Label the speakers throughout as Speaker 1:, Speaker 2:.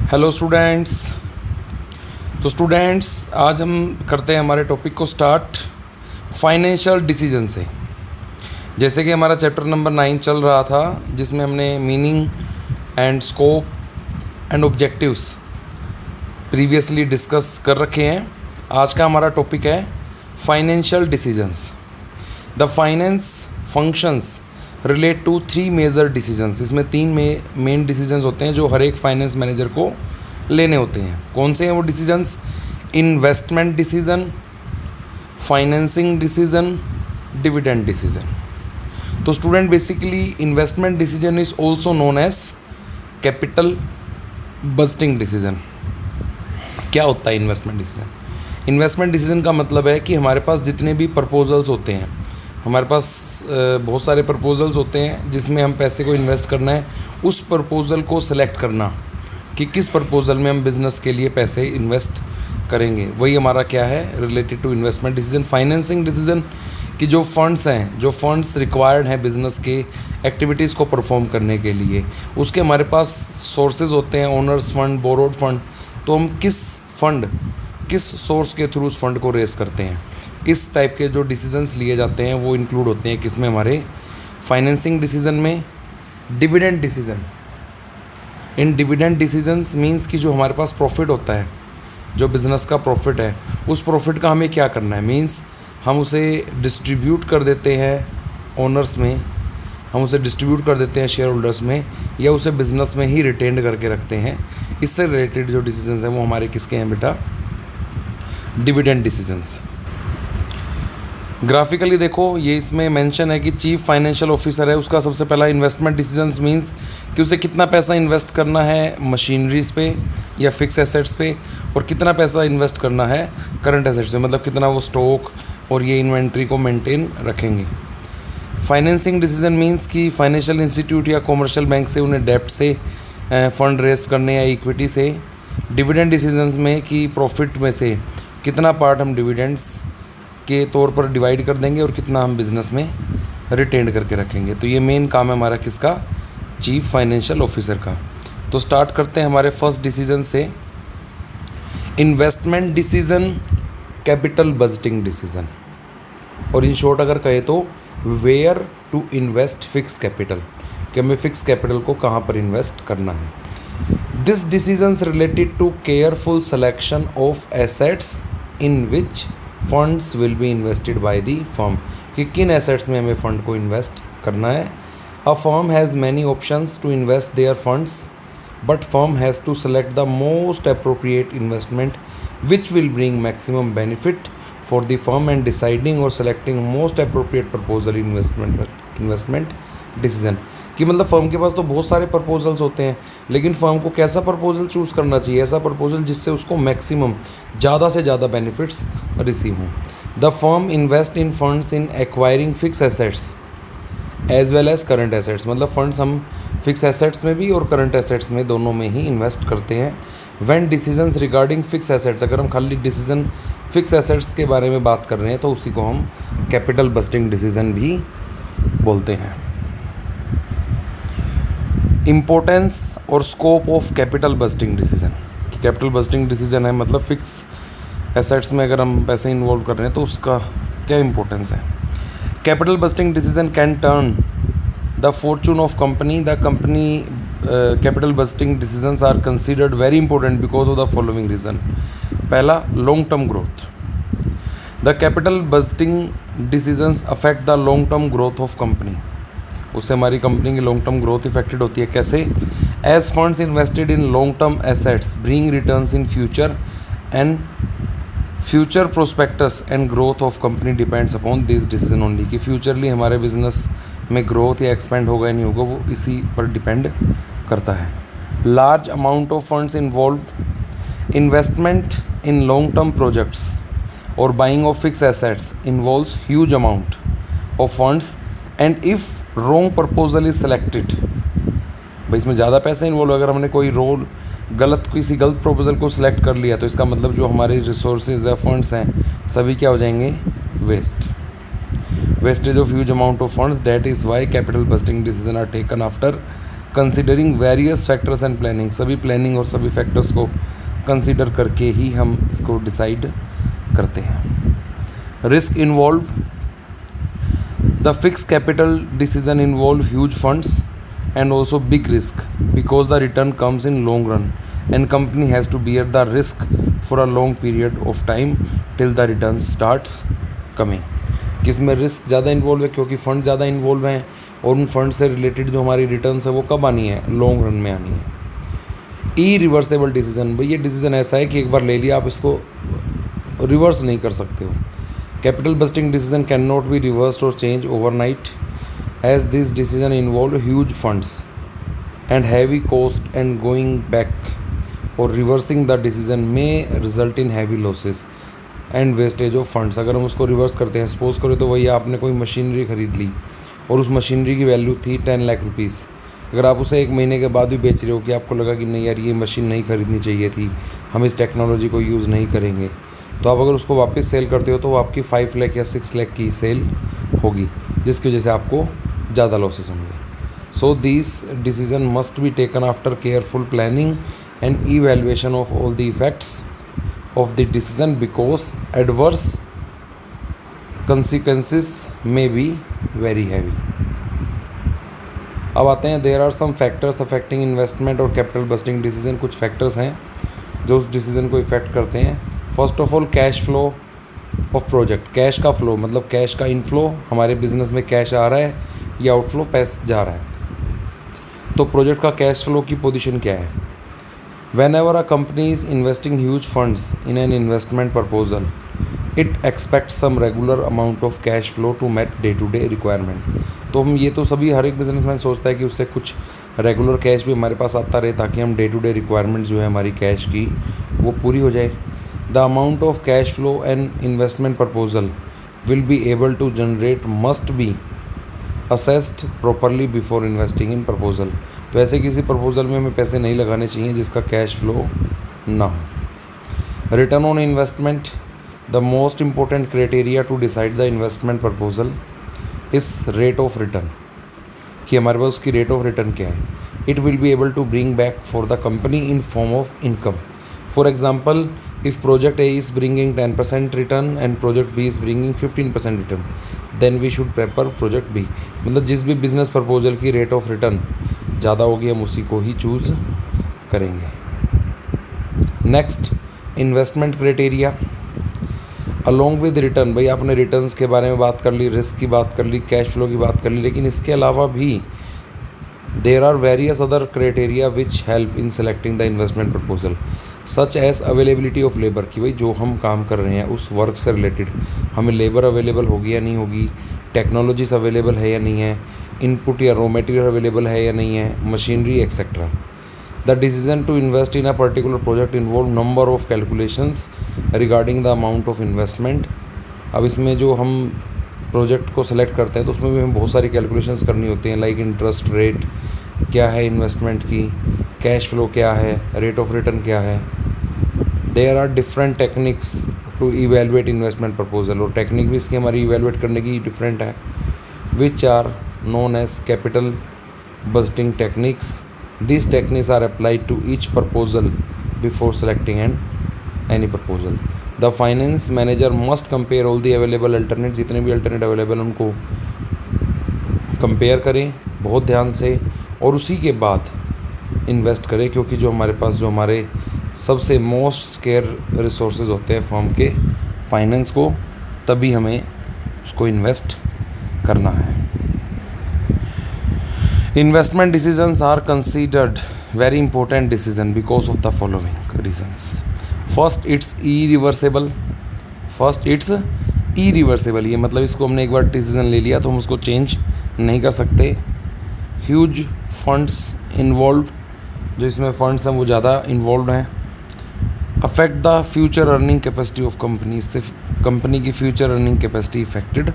Speaker 1: Hello students. तो students आज हम करते हैं हमारे टॉपिक को स्टार्ट फाइनेंशियल डिसीजन से। जैसे कि हमारा चैप्टर नंबर 9 चल रहा था जिसमें हमने meaning and scope and objectives previously discuss कर रखे हैं। आज का हमारा टॉपिक है financial decisions. The finance functions relate to 3 major decisions. इसमें 3 मेन डिसीजंस होते हैं जो हर एक फाइनेंस मैनेजर को लेने होते हैं। कौन से हैं वो decisions? Investment decision, financing decision, dividend decision. तो student basically investment decision is also known as capital budgeting decision. क्या होता है इन्वेस्टमेंट डिसीजन? इन्वेस्टमेंट डिसीजन का मतलब है कि हमारे पास जितने भी प्रपोजल्स होते हैं, हमारे पास बहुत सारे प्रपोजल्स होते हैं जिसमें हम पैसे को इन्वेस्ट करना है, उस प्रपोजल को सिलेक्ट करना कि किस प्रपोजल में हम बिज़नेस के लिए पैसे इन्वेस्ट करेंगे, वही हमारा क्या है related to investment decision. Financing decision कि जो फंड्स हैं, जो फंड्स रिक्वायर्ड हैं बिज़नेस के एक्टिविटीज़ को परफॉर्म करने के लिए, उसके हमारे पास सोर्सेज होते हैं, ओनर्स फंड, बोरोड फंड। तो हम किस सोर्स के थ्रू उस फंड को रेस करते हैं, इस टाइप के जो डिसीजंस लिए जाते हैं वो इंक्लूड होते हैं किसमें? हमारे फाइनेंसिंग डिसीजन में। डिविडेंड डिसीजन, इन डिविडेंड डिसीजंस मींस कि जो हमारे पास प्रॉफिट होता है, जो बिज़नेस का प्रॉफिट है, उस प्रॉफिट का हमें क्या करना है? मींस हम उसे डिस्ट्रीब्यूट कर देते हैं ओनर्स में, हम उसे डिस्ट्रीब्यूट कर देते हैं शेयर होल्डर्स में, या उसे बिज़नेस में ही रिटेन करके रखते हैं। इससे रिलेटेड जो डिसीजंस हैं वो हमारे किसके हैं बेटा? Dividend decisions. ग्राफिकली देखो, ये इसमें मेंशन है कि चीफ फाइनेंशियल ऑफिसर है, उसका सबसे पहला इन्वेस्टमेंट डिसीजंस मींस कि उसे कितना पैसा इन्वेस्ट करना है मशीनरीज पे या फिक्स एसेट्स पे, और कितना पैसा इन्वेस्ट करना है करंट एसेट्स पे, मतलब कितना वो स्टॉक और ये इन्वेंट्री को मेंटेन रखेंगे। फाइनेंसिंग डिसीजन मींस कि फाइनेंशियल इंस्टीट्यूट या कॉमर्शियल बैंक से उन्हें डेप्ट से फंड रेस करने या इक्विटी से। डिविडेंड डिसीजंस में कि प्रॉफिट में से कितना पार्ट हम डिविडेंड्स के तौर पर डिवाइड कर देंगे और कितना हम बिज़नेस में रिटेन करके रखेंगे। तो ये मेन काम है हमारा किसका? चीफ फाइनेंशियल ऑफिसर का। तो स्टार्ट करते हैं हमारे फर्स्ट डिसीजन से, investment decision, capital budgeting decision, और इन शॉर्ट अगर कहे तो where to invest fix capital, कि हमें फिक्स कैपिटल को कहाँ पर इन्वेस्ट करना है। This decisions related to careful selection of assets in which funds will be invested by the firm, कि किन एसेट्स में हमें फ़ंड को इन्वेस्ट करना है। A firm has many options to invest their funds but firm has to select the most appropriate investment which will bring maximum benefit for the firm and deciding और selecting most appropriate proposal investment decision. कि मतलब firm के पास तो बहुत सारे proposals होते हैं, लेकिन फर्म को कैसा प्रपोजल चूज़ करना चाहिए? ऐसा प्रपोजल जिससे उसको मैक्सिमम ज़्यादा से ज़्यादा बेनिफिट्स रिसीव हों। The firm invest in funds in acquiring fix assets as well as current assets, मतलब फंड्स हम फिक्स एसेट्स में भी और करंट एसेट्स में दोनों में ही इन्वेस्ट करते हैं। When decisions regarding fix assets, अगर हम खाली डिसीजन फिक्स एसेट्स के बारे में बात कर रहे हैं तो उसी को हम कैपिटल बस्टिंग डिसीजन भी बोलते हैं। इम्पोर्टेंस और scope of capital budgeting decision, कि कैपिटल बस्टिंग डिसीजन है मतलब फिक्स एसेट्स में अगर हम पैसे इन्वॉल्व कर रहे हैं तो उसका क्या इंपॉर्टेंस है। Capital budgeting decision can turn the fortune of company. The company capital budgeting decisions are considered very important because of the following reason. पहला, long term growth. The capital budgeting decisions affect the long term growth of company, उससे हमारी company की long term growth affected होती है। कैसे? As funds invested in long term assets bring returns in future and future prospectus and growth of company depends upon this decision only, कि futurely हमारे business में growth या expand होगा या नहीं होगा वो इसी पर डिपेंड करता है। Large amount of funds involve investment in long term projects और buying of fix assets involves huge amount of funds and if wrong proposal is selected, भाई इसमें ज़्यादा पैसे इन्वॉल्व, अगर हमने कोई किसी गलत प्रपोजल को सिलेक्ट कर लिया तो इसका मतलब जो हमारे रिसोर्सेज या फंड्स हैं सभी क्या हो जाएंगे? Wastage of huge amount of funds. That is why capital budgeting decision are taken after considering various factors and planning, सभी प्लानिंग और सभी फैक्टर्स को कंसिडर करके ही हम इसको डिसाइड करते हैं। Risk involve, the fix capital decision involve huge funds and also big risk because the return comes in long run and company has to bear the risk for a long period of time till the return starts coming। किसमें risk ज़्यादा involve है क्योंकि fund ज़्यादा involve हैं और उन fund से related जो हमारी रिटर्न्स है वो कब आनी है, लॉन्ग रन में आनी है। ई रिवर्सेबल डिसीजन, भाई ये डिसीजन ऐसा है कि एक बार ले लिया आप इसको रिवर्स नहीं कर सकते हो। Capital budgeting decision can not be reversed और change overnight as this decision involved huge funds and heavy cost and going back or reversing the decision may result in heavy losses and wastage of funds। अगर हम उसको reverse करते हैं, suppose करो तो वही आपने कोई मशीनरी ख़रीद ली और उस मशीनरी की वैल्यू थी 10 लाख रुपीज़, अगर आप उसे एक महीने के बाद भी बेच रहे हो कि आपको लगा कि नहीं यार ये मशीन नहीं ख़रीदनी चाहिए थी, हम इस टेक्नोलॉजी को यूज़ नहीं करेंगे, तो आप अगर उसको वापस सेल करते हो तो वो आपकी 5 लाख या 6 लाख की सेल होगी, जिसकी वजह से आपको ज़्यादा लॉसेस होंगे। So this decision must be taken after careful planning and evaluation of all the effects of the decision because adverse consequences may be very heavy. अब आते हैं, there are some factors affecting investment और capital budgeting decision. कुछ factors हैं जो उस decision को effect करते हैं। First of all cash flow of project, cash का फ्लो मतलब कैश का इनफ्लो, हमारे बिजनेस में कैश आ रहा है या आउटफ्लो पैसा जा रहा है, तो प्रोजेक्ट का कैश फ्लो की पोजीशन क्या है। Whenever a company is investing huge funds in an investment proposal it expect some regular amount of cash flow to meet day to day requirement. तो हम ये तो सभी हर एक बिजनेसमैन सोचता है कि उससे कुछ रेगुलर कैश भी हमारे पास आता रहे ताकि हम डे टू डे रिक्वायरमेंट जो है हमारी कैश की वो पूरी हो जाए। The amount of cash flow and investment proposal will be able to generate must be assessed properly before investing in proposal. तो ऐसे किसी प्रपोजल में हमें पैसे नहीं लगाने चाहिए जिसका कैश फ्लो ना हो। Return on investment, the most important criteria to decide the investment proposal is rate of return, कि हमारे पास उसकी रेट ऑफ रिटर्न क्या है। It will be able to bring back for the company in form of income. For example, if project A is bringing 10% return and project B is bringing 15% return, then we should prefer project B। मतलब जिस भी business proposal की rate of return ज़्यादा होगी हम उसी को ही choose करेंगे। Next, investment criteria along with return. भाई आपने रिटर्न्स के बारे में बात कर ली, रिस्क की बात कर ली, कैश फ्लो की बात कर ली, लेकिन इसके अलावा भी there are various other criteria which help in selecting the investment proposal such as availability of labour, कि भाई जो हम काम कर रहे हैं उस वर्क से रिलेटेड हमें लेबर अवेलेबल होगी या नहीं होगी, टेक्नोलॉजीज अवेलेबल है या नहीं है, इनपुट या रॉ मटेरियल अवेलेबल है या नहीं है, machinery etcetera. The decision to invest in a particular project involve number of calculations regarding the amount of investment. अब इसमें जो हम प्रोजेक्ट को सिलेक्ट करते हैं तो उसमें भी हमें बहुत सारी कैलकुलेशंस करनी होती हैं, लाइक इंटरेस्ट रेट क्या है इन्वेस्टमेंट की, कैश फ्लो क्या है, रेट ऑफ रिटर्न क्या है। There are different techniques to evaluate investment proposal, और टेक्निक भी इसकी हमारी इवेलुएट करने की डिफरेंट है, which are known as capital budgeting techniques. This techniques are applied to each proposal before selecting any proposal. The finance manager must compare all the available alternate, जितने भी alternate available उनको compare करें बहुत ध्यान से और उसी के बाद इन्वेस्ट करें, क्योंकि जो हमारे पास जो हमारे सबसे मोस्ट स्केयर रिसोर्सेज होते हैं फर्म के, फाइनेंस को, तभी हमें उसको इन्वेस्ट करना है। Investment decisions are considered very important decision because of the following reasons. First, it's irreversible. ये मतलब इसको हमने एक बार डिसीजन ले लिया तो हम उसको चेंज नहीं कर सकते। ह्यूज फंड्स इन्वॉल्व, जो इसमें फंड्स हैं वो ज़्यादा इन्वॉल्व हैं। Affect the future earning capacity of company, इससे कंपनी की फ्यूचर अर्निंग कैपेसिटी इफेक्टेड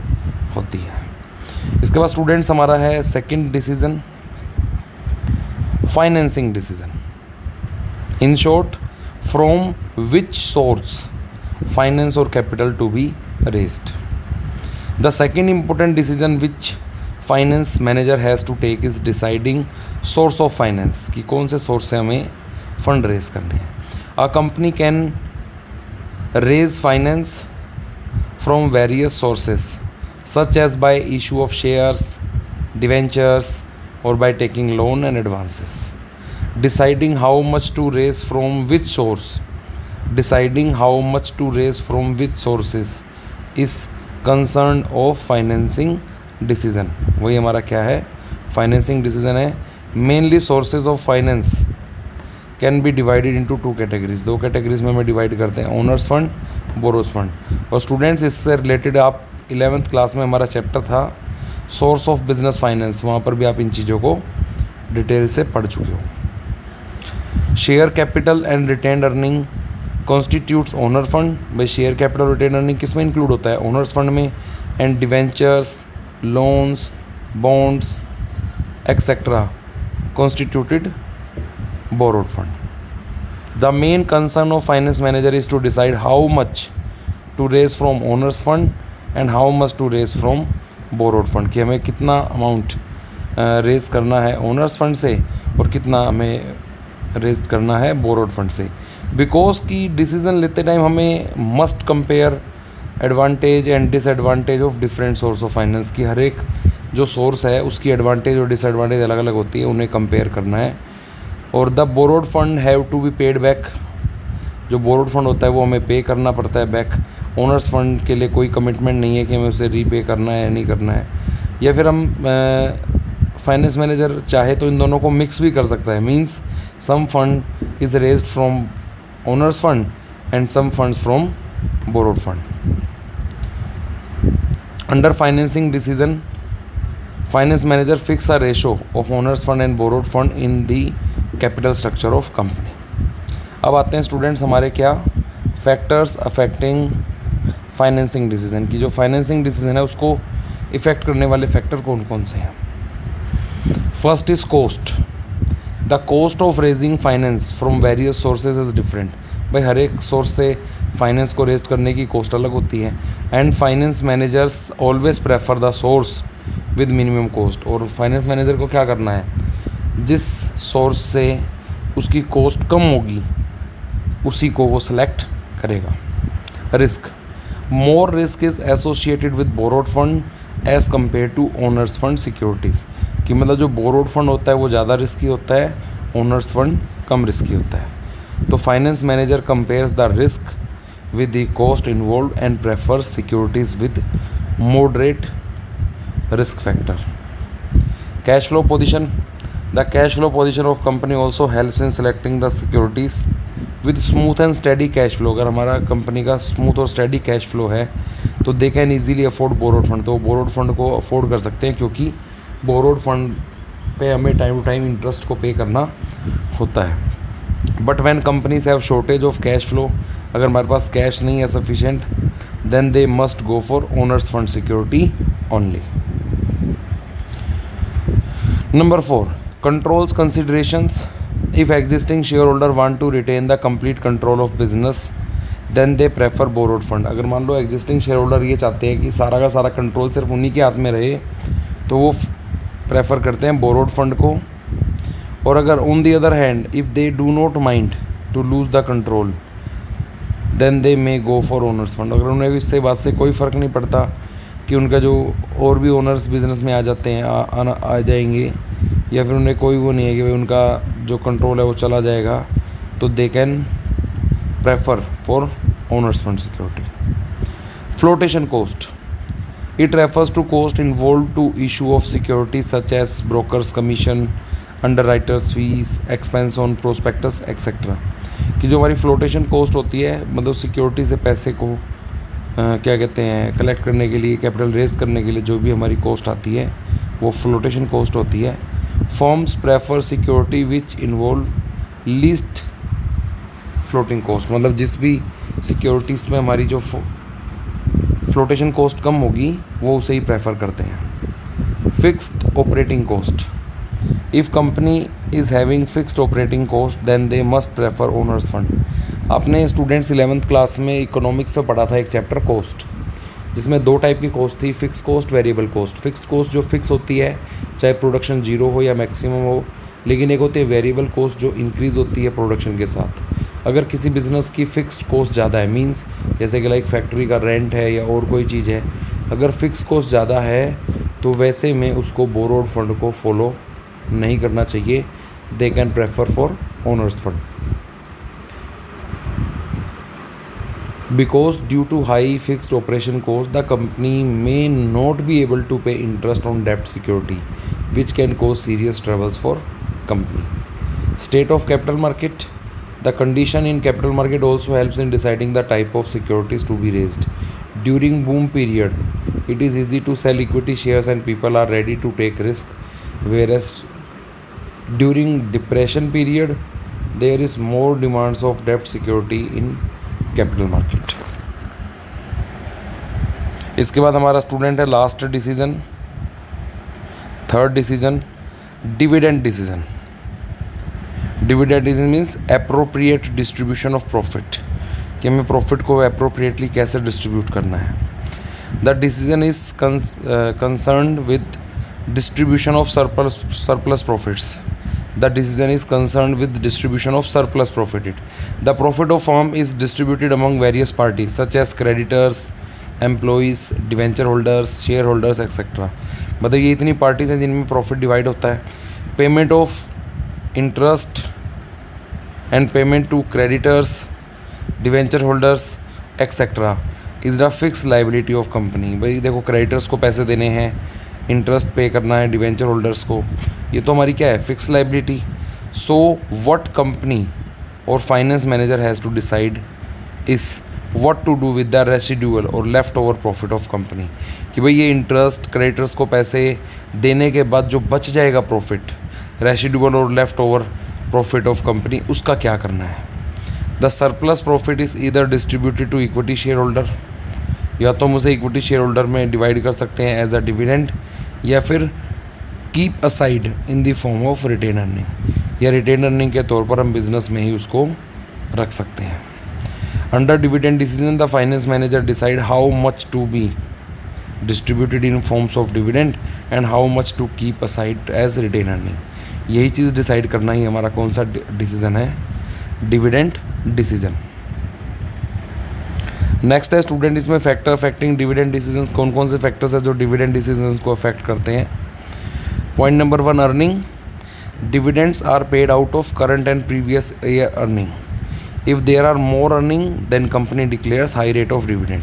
Speaker 1: होती है। इसके बाद स्टूडेंट्स हमारा है second decision, financing decision. In short, from which source finance और capital to be raised. The second important decision which finance manager has to take is deciding source of finance कि कौन से सोर्स से हमें fund raise करने हैं। A company can raise finance from various sources such as by issue of shares, debentures और by taking loan and advances. Deciding how much to raise from which source, deciding how much to raise from which sources is concern of financing decision. वही हमारा क्या है, financing decision है। Mainly sources of finance can be divided into two categories, दो categories में हमें divide करते हैं, ओनर्स फंड, बोरोज फंड। और स्टूडेंट्स इससे रिलेटेड आप 11th क्लास में हमारा चैप्टर था सोर्स ऑफ बिजनेस फाइनेंस, वहाँ पर भी आप इन चीज़ों को डिटेल से पढ़ चुके हो। Share capital and retain earning constitutes owner fund. भाई शेयर कैपिटल रिटेन अर्निंग किस में इंक्लूड होता है, ओनर्स फंड में। And debentures, loans, bonds etcetera constituted borrowed fund. The main concern of finance manager is to decide how much to raise from owners fund and how much to raise from borrowed fund, कि हमें कितना amount raise करना है owners fund से और कितना हमें raise करना है बोरोड फंड से। बिकॉज कि डिसीज़न लेते टाइम हमें must compare advantage and disadvantage of different source of finance, की हर एक जो सोर्स है उसकी एडवांटेज और डिसएडवांटेज अलग अलग होती है, उन्हें कंपेयर करना है। और the borrowed fund have to be paid back, जो बोरोड फंड होता है वो हमें पे करना पड़ता है बैक। ओनर्स फंड के लिए कोई कमिटमेंट नहीं है कि हमें उसे रीपे करना है या नहीं करना है। या फिर हम फाइनेंस मैनेजर चाहे तो इन दोनों को मिक्स भी कर सकता है, means some fund is raised from owners fund and some funds from borrowed fund. Under financing decision finance manager fix a ratio of owners fund and borrowed fund in the capital structure of company. अब आते हैं students हमारे क्या factors affecting financing decision, की जो financing decision है उसको effect करने वाले फैक्टर कौन कौन से हैं। First is cost. The cost of raising finance from various sources is different. भाई हर एक सोर्स से फाइनेंस को रेज करने की कॉस्ट अलग होती है। And finance managers always prefer the source with minimum cost. और फाइनेंस मैनेजर को क्या करना है, जिस सोर्स से उसकी कॉस्ट कम होगी उसी को वो सिलेक्ट करेगा। Risk, more risk is associated with borrowed fund as compare to owners fund securities, कि मतलब जो बोरोड फंड होता है वो ज़्यादा रिस्की होता है, ओनर्स फंड कम रिस्की होता है। तो finance manager compares the risk with the cost involve and prefers securities with moderate risk factor. Cash flow position, the cash flow position of company also helps in selecting the securities with smooth and steady cash flow। अगर हमारा company का smooth और steady cash flow है तो they can easily afford borrowed fund, तो borrowed fund को afford कर सकते हैं, क्योंकि बोरोड फंड पे हमें टाइम टू टाइम इंटरेस्ट को पे करना होता है। But when companies have shortage of cash flow, अगर हमारे पास कैश नहीं है sufficient, then they must go for owners fund security only. Number 4, controls considerations. If existing shareholder want to retain the complete control of business, then they prefer borrowed fund। अगर मान लो existing shareholder ये चाहते हैं कि सारा का सारा control सिर्फ उन्हीं के हाथ में रहे, तो वो प्रेफर करते हैं borrowed fund को। और अगर on the other hand if they do not mind to lose the control, then they may go for owners fund। अगर उन्हें इससे बात से कोई फ़र्क नहीं पड़ता कि उनका जो और भी ओनर्स बिजनेस में आ जाते हैं, आ जाएंगे, या फिर उन्हें कोई वो नहीं है कि भाई उनका जो कंट्रोल है वो चला जाएगा, तो they can prefer for owners fund security. Flotation cost, it refers to cost involve to issue of security such as brokers commission, underwriters fees, expense on prospectus etcetera. कि जो हमारी फ्लोटेशन कॉस्ट होती है, मतलब सिक्योरिटी से पैसे को क्या कहते हैं कलेक्ट करने के लिए, कैपिटल रेज करने के लिए जो भी हमारी कॉस्ट आती है वो फ्लोटेशन कॉस्ट होती है। Firms prefer security which involve least floating cost, मतलब जिस भी सिक्योरिटीज़ में हमारी जो फ्लोटेशन कॉस्ट कम होगी वो उसे ही प्रेफर करते हैं। Fixed operating cost, if company is having fixed operating cost then they must prefer owners fund. आपने स्टूडेंट्स 11th क्लास में इकोनॉमिक्स में पढ़ा था एक चैप्टर कॉस्ट, जिसमें 2 टाइप की कॉस्ट थी, fix cost, variable cost. Fixed cost जो फिक्स होती है, चाहे प्रोडक्शन 0 हो या मैक्सिमम हो, लेकिन एक होती है वेरिएबल कॉस्ट जो इंक्रीज़ होती है प्रोडक्शन के साथ। अगर किसी बिज़नेस की फ़िक्स्ड कॉस्ट ज़्यादा है, मींस जैसे कि लाइक फैक्ट्री का रेंट है या और कोई चीज़ है, अगर फिक्स कॉस्ट ज़्यादा है तो वैसे में उसको बोरोड फंड को फॉलो नहीं करना चाहिए। दे can prefer for owners fund. Because due to high fixed operation cost, the company may not be able to pay interest on debt security, which can cause serious troubles for company. State of capital market. The condition in capital market also helps in deciding the type of securities to be raised. During boom period, it is easy to sell equity shares and people are ready to take risk, whereas during depression period, there is more demands of debt security in capital market. इसके बाद हमारा student है last decision, third decision, dividend decision. Dividend decision means appropriate distribution of profit, कि हमें profit को appropriately कैसे distribute करना है। The decision is concerned with distribution of surplus profits. The decision is concerned with distribution of surplus profit. The profit of firm is distributed among various parties such as creditors, employees, debenture holders, shareholders, etc. मतलब ये इतनी parties हैं जिनमें profit divide होता है। Payment of interest and payment to creditors, debenture holders etcetera is the fix liability of company. भाई देखो, creditors को पैसे देने हैं, इंटरेस्ट पे करना है डिवेंचर होल्डर्स को, ये तो हमारी क्या है, fix liability. So what company और finance manager has to decide is what to do with the residual और left over profit of company, कि भाई ये इंटरेस्ट क्रेडिटर्स को पैसे देने के बाद जो बच जाएगा प्रॉफिट, रेसिड्यूअल और left over profit of company, उसका क्या करना है। The surplus profit is either distributed to equity share holder, या तो हम उसे इक्विटी शेयर होल्डर में डिवाइड कर सकते हैं एज अ डिविडेंड, या फिर keep aside in the form of retain earning, या रिटेन अर्निंग के तौर पर हम बिजनेस में ही उसको रख सकते हैं। Under dividend decision the finance manager decide how much to be distributed in forms of dividend and how much to keep aside as retain earning. यही चीज़ डिसाइड करना ही हमारा कौन सा डिसीजन है, डिविडेंड डिसीजन। नेक्स्ट है स्टूडेंट, इसमें factor affecting dividend decisions, कौन कौन से फैक्टर्स है जो डिविडेंड डिसीजंस को अफेक्ट करते हैं। Point number 1, earning. Dividends are paid out of current and previous year earning. If there are more earning then company declares high rate of dividend,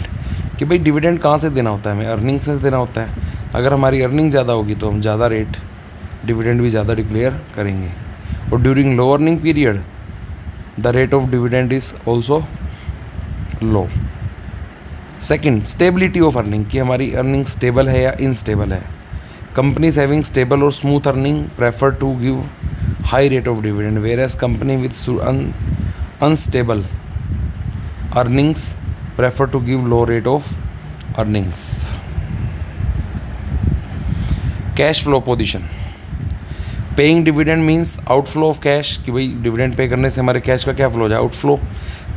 Speaker 1: कि भाई डिविडेंड कहाँ से देना होता है, हमें अर्निंग से देना होता है। अगर हमारी अर्निंग ज़्यादा होगी तो हम ज़्यादा रेट डिविडेंड भी ज़्यादा डिक्लेयर करेंगे। और during low earning period the rate of dividend is also low. Second, stability of earning, कि हमारी अर्निंग स्टेबल है या इनस्टेबल है। कंपनीज हैविंग स्टेबल और smooth earning prefer to give high rate of dividend, whereas company with unstable earnings prefer to give low rate of earnings. Cash flow position, paying dividend means outflow of cash, कि भाई dividend pay करने से हमारे cash का क्या flow हो जाए, outflow.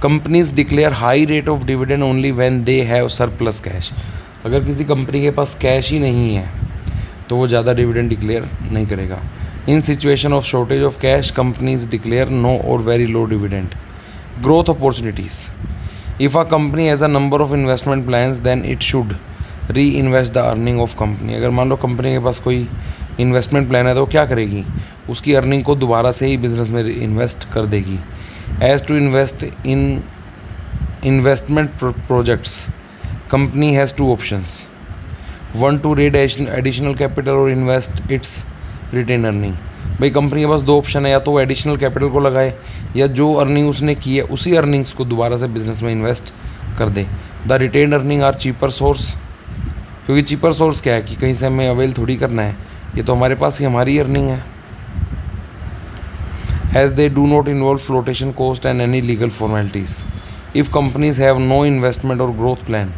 Speaker 1: Companies declare high rate of dividend only when they have surplus cash. अगर किसी कंपनी के पास कैश ही नहीं है तो वो ज़्यादा डिविडेंड डिक्लेयर नहीं करेगा। In situation of shortage of cash companies declare no और very low dividend. Growth opportunities, if a company has a number of investment plans then it should reinvest the earning of company. अगर मान लो company के पास कोई investment plan है तो क्या करेगी, उसकी अर्निंग को दोबारा से ही बिजनेस में इन्वेस्ट कर देगी। As to invest in investment projects company has 2 options, 1 to raise additional capital और इन्वेस्ट इट्स रिटेन अर्निंग। भाई कंपनी के पास 2 ऑप्शन है, या तो वो एडिशनल कैपिटल को लगाए या जो अर्निंग उसने की है उसी अर्निंग्स को दोबारा से बिजनेस में इन्वेस्ट कर दे। The retained earning are cheaper source, क्योंकि चीपर सोर्स क्या है कि कहीं से हमें अवेल थोड़ी करना है, ये तो हमारे पास ही हमारी अर्निंग है। As they do not involve flotation cost and any legal formalities. If companies have no investment और ग्रोथ प्लान,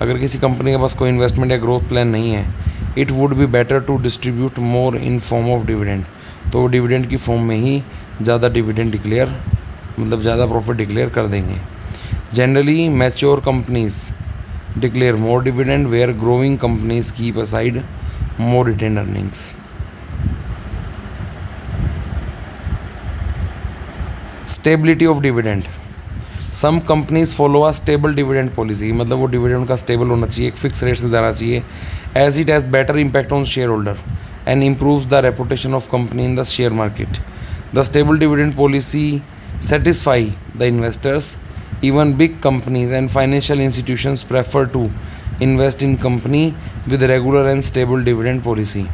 Speaker 1: अगर किसी कंपनी के पास कोई इन्वेस्टमेंट या ग्रोथ प्लान नहीं है, it would be better to distribute more in form of dividend, तो वो डिविडेंड की फॉर्म में ही ज़्यादा डिविडेंड डिक्लेयर मतलब ज़्यादा प्रॉफिट डिक्लेयर कर देंगे। Generally mature companies declare more dividend where growing companies keep aside more retained earnings. Stability of dividend, some companies follow a stable dividend policy, मतलब वो डिविडेंड उनका स्टेबल होना चाहिए, एक फिक्स रेट से जाना चाहिए, as it has better impact on share holder and improves the reputation of company in the share market. The stable dividend policy satisfy the investors. Even big companies and financial institutions prefer to invest in company with regular and stable dividend policy.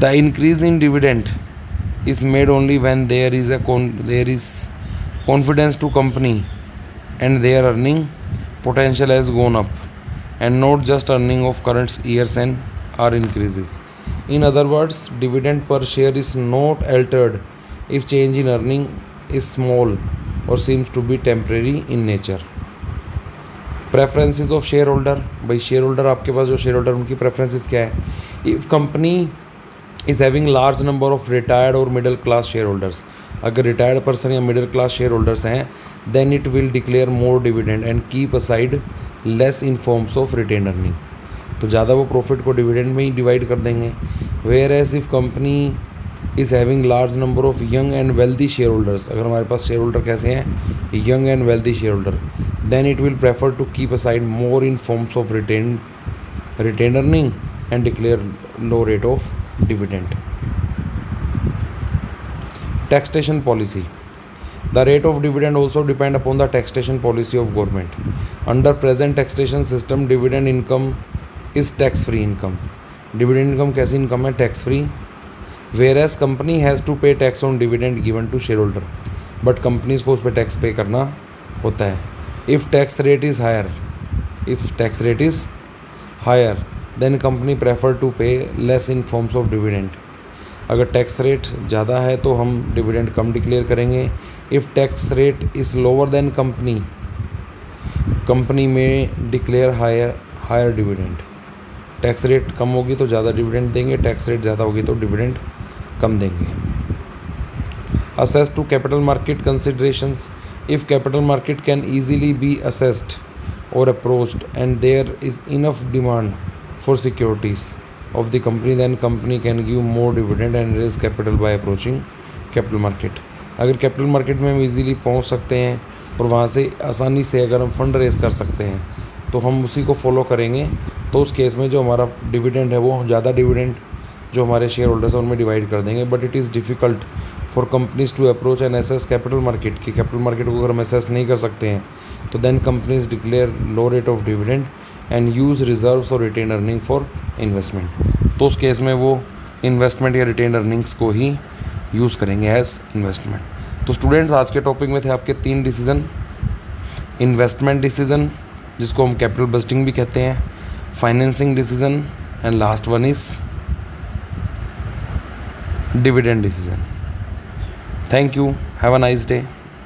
Speaker 1: The increase in dividend is made only when there is confidence to company and their earning potential has gone up, and not just earning of current years and are increases. In other words, dividend per share is not altered if change in earning is small or seems to be temporary in nature. Preferences of shareholder, भाई share holder आपके पास जो share holder उनकी preferences क्या है. If company is having large number of retired और middle class share holders, अगर retired person या मिडिल क्लास शेयर होल्डर्स हैं, then it will declare more dividend and keep aside less in forms of retain earning. तो ज़्यादा वो profit को dividend में ही divide कर देंगे. Whereas if company is having large number of young and wealthy share holders, अगर हमारे पास शेयर होल्डर कैसे हैं, young and wealthy share holder, then it will prefer to keep aside more in forms of retain earning and declare low rate of dividend. Taxation policy, the rate of dividend also depend upon the taxation policy of government. Under present taxation system dividend income is tax free income. Dividend income कैसी income है, tax free. Whereas company has to pay tax on dividend given to shareholder, but companies को उस पर tax पे करना होता है. If tax rate is higher, then company prefer to pay less in forms of dividend. अगर tax rate ज़्यादा है तो हम डिविडेंड कम डिक्लेयर करेंगे. If tax rate is lower than company में डिक्लेयर higher dividend. टैक्स रेट कम होगी तो ज़्यादा डिविडेंड देंगे, टैक्स रेट ज़्यादा होगी तो डिविडेंड कम देंगे. Access to capital market considerations, if capital market can easily be accessed और approached and there is enough demand for securities of the company, then company can give more dividend and raise capital by approaching capital market. अगर capital market में हम easily पहुंच सकते हैं और वहां से आसानी से अगर हम फंड रेज कर सकते हैं तो हम उसी को फॉलो करेंगे. तो उस केस में जो हमारा डिविडेंड है वो ज़्यादा डिविडेंड जो हमारे शेयर होल्डर्स हैं उनमें डिवाइड कर देंगे. But it is difficult for companies to approach and access capital market, की कैपिटल मार्केट को अगर हम एसेस नहीं कर सकते हैं तो then companies declare low rate of dividend and use reserves और रिटेन अर्निंग फॉर इन्वेस्टमेंट. तो उस केस में वो इन्वेस्टमेंट या रिटेन अर्निंग्स को ही यूज़ करेंगे एज इन्वेस्टमेंट. तो स्टूडेंट्स, आज के टॉपिक में थे आपके 3 डिसीज़न. इन्वेस्टमेंट डिसीज़न जिसको हम कैपिटल बजटिंग भी कहते हैं, financing decision and last one is dividend decision. Thank you. Have a nice day.